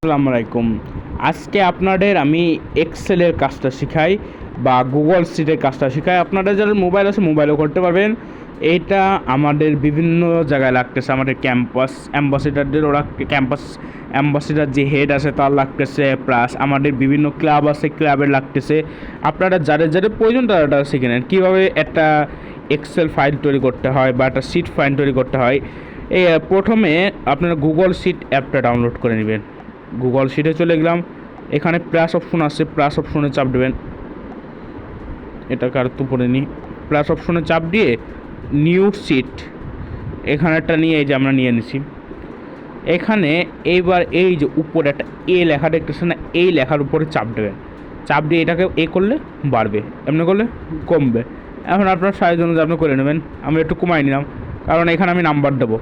আসসালামু আলাইকুম। আজকে আপনাদের আমি এক্সেলের কাজটা শেখাই বা গুগল শিটের কাজটা শেখাই। আপনাদের যাদের মোবাইল আছে মোবাইলেও করতে পারবেন। এটা আমাদের বিভিন্ন জায়গায় লাগতেছে। আমাদের ক্যাম্পাস অ্যাম্বাসেডারদের ওরা ক্যাম্পাস অ্যাম্বাসেডার যে হেড আছে তার লাগতেছে, প্লাস আমাদের বিভিন্ন ক্লাব আছে ক্লাবের লাগতেছে। আপনারা যাদের প্রয়োজন তারা শিখে নেন কীভাবে একটা এক্সেল ফাইল তৈরি করতে হয় বা একটা শিট ফাইল তৈরি করতে হয়। এই প্রথমে আপনারা গুগল শিট অ্যাপটা ডাউনলোড করে নেবেন। গুগল শিটে চলে গেলাম, এখানে প্লাস অপশন আছে, প্লাস অপশনে চাপ দেবেন। এটাকে আর তো পড়ে নিই, প্লাস অপশনে চাপ দিয়ে নিউ শিট এখানে একটা নিয়ে এই যে আমরা নিয়ে নিছি। এখানে এইবার এই যে উপরে একটা এ লেখা দেখতেছে না, এই লেখার উপরে চাপ দেবেন। চাপ দিয়ে এটাকে এ করলে বাড়বে, এমনি করলে কমবে। এখন আপনার সাইজ অনুযায়ী আপনি করে নেবেন। আমি একটু কমাই নিলাম কারণ এখানে আমি নাম্বার দেবো,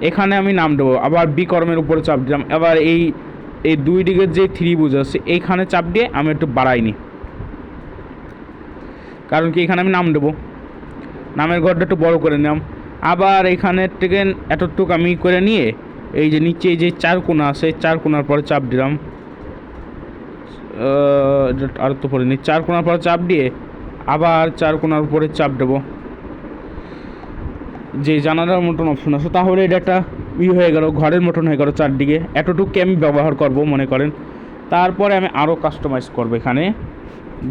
এখানে আমি নাম দেবো। আবার বি কর্মের উপরে চাপ দিলাম। এবার এই দুই দিকের যে ত্রিভুজ আছে এইখানে চাপ দিয়ে আমি একটু বাড়াইনি, কারণ কি এখানে আমি নাম দেবো। নামের ঘরটা একটু বড় করে নিলাম। আবার এখানের থেকে এতটুকু আমি করে নিয়ে এই যে নিচে যে চার কোণা আছে চার কোণার পরে চাপ দিলাম। আর তো পরে নিই, চার কোণার পরে চাপ দিয়ে আবার চার কোণার উপরে চাপ দেবো। যে জানালার মতন অপশন আছে, তাহলে এটা একটা হয়ে গেল, ঘরের মতন হয়ে গেল। চারদিকে এতটুকু আমি ব্যবহার করব মনে করেন। তারপরে আমি আরও কাস্টমাইজ করব এখানে,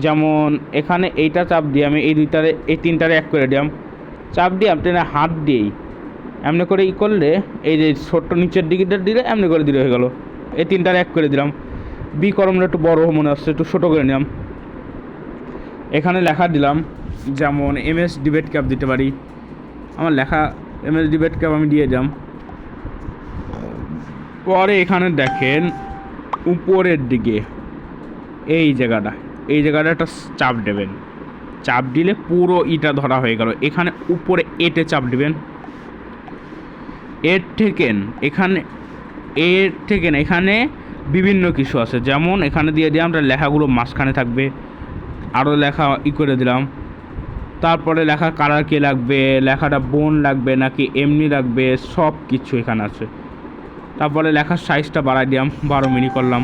যেমন এখানে এইটা চাপ দিয়ে আমি এই তিনটারে এক করে দিলাম। চাপ দিয়ে আপনারা হাত দিয়েই এমনি করে করলে এই যে ছোট্ট নিচের দিকেটা দিলে এমনি করে দিলে হয়ে গেল। এই তিনটারে এক করে দিলাম। বি কলমটা একটু বড় মনে আসছে, একটু ছোটো করে নিলাম। এখানে লেখা দিলাম, যেমন MS ডিবেট ক্যাপ দিতে পারি। আমার লেখা MS ডিবেট ক্যাপ আমি দিয়ে দিলাম। পরে এখানে দেখেন উপরের দিকে এই জায়গাটা একটা চাপ দেবেন। চাপ দিলে পুরো ইটা ধরা হয়ে গেল। এখানে উপরে এতে চাপ দিবেন। এর থেকে এখানে বিভিন্ন কিছু আছে, যেমন এখানে দিয়ে দিলাম লেখাগুলো মাঝখানে থাকবে। আরও লেখা করে দিলাম। তারপরে লেখার কালার কে লাগবে, লেখাটা বোন লাগবে নাকি এমনি লাগবে, সব কিছু এখানে আছে। তারপরে লেখার সাইজটা বাড়াই দিলাম, 12 মিনি করলাম।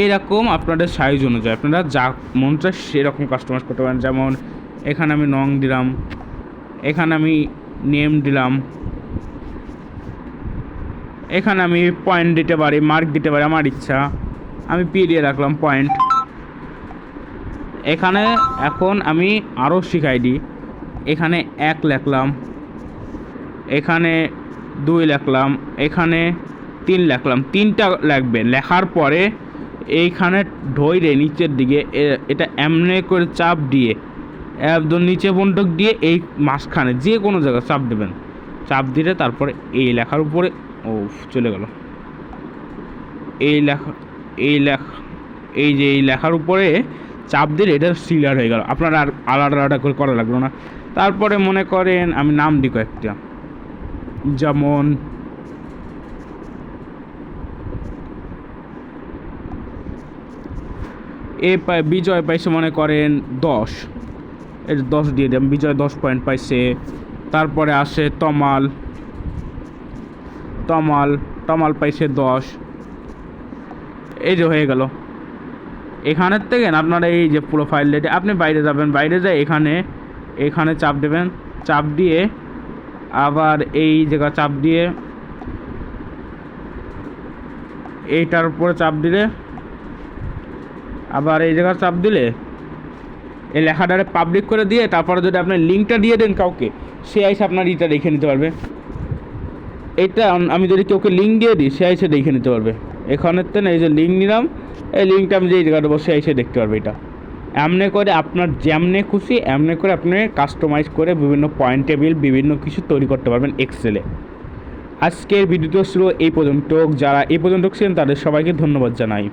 এইরকম আপনাদের সাইজ অনুযায়ী আপনারা যা মন চায় সেরকম কাস্টমাইজ করতে পারেন। যেমন এখানে আমি নং দিলাম, এখানে আমি নেম দিলাম, এখানে আমি পয়েন্ট দিতে পারি, মার্ক দিতে পারি, আমার ইচ্ছা। আমি পি দিয়ে রাখলাম পয়েন্ট। এখানে এখন আমি আরও শিখাই দিই। এখানে 1 লিখলাম, এখানে 2 লিখলাম, এখানে 3 লিখলাম। 3টা লিখবে। লেখার পরে এইখানে ধরে নিচের দিকে এটা এমনি করে চাপ দিয়ে একদম নিচে বন্ধক দিয়ে এই মাঝখানে যে কোনো জায়গায় চাপ দেবেন। চাপ দিলে তারপরে এই লেখার উপরে চলে গেল। এই লেখার উপরে চাপ দিলে এটা সিলার হয়ে গেল। আপনার আর আলাদা করে করা লাগলো না। তারপরে মনে করেন আমি নাম দিই কয়েকটা, যেমন বিজয় পাইছে মনে করেন 10, এর 10 দিয়ে দিলাম। বিজয় 10 পয়েন্ট পাইছে। তারপরে আসে তমাল পাইছে 10। এই যে হয়ে গেল। এখানের থেকে আপনারা এই যে প্রোফাইল ডেটে আপনি বাইরে যাবেন, বাইরে যায় এখানে চাপ দেবেন। চাপ দিয়ে আবার এই জায়গা চাপ দিয়ে এইটার উপরে চাপ দিলে, আবার এই জায়গা চাপ দিলে এই লেখাটারে পাবলিক করে দিয়ে তারপরে যদি আপনি লিঙ্কটা দিয়ে দেন কাউকে, সে এসে আপনার এটা দেখে নিতে পারবে। এটা আমি যদি কাউকে লিঙ্ক দিয়ে দিই সে এসে দেখে নিতে পারবে। এখানের তো না, এই যে লিঙ্ক নিলাম, এই লিঙ্কটা আমি যেই জায়গাটা বসে এসে দেখতে পারবে। এটা এমনি করে আপনার যেমনি খুশি এমনি করে আপনি কাস্টমাইজ করে বিভিন্ন পয়েন্ট টেবিল বিভিন্ন কিছু তৈরি করতে পারবেন এক্সেলে। আজকের ভিডিওটা ছিল এই পর্যন্ত। যারা এই পর্যন্ত ছিলেন তাদের সবাইকে ধন্যবাদ জানাই।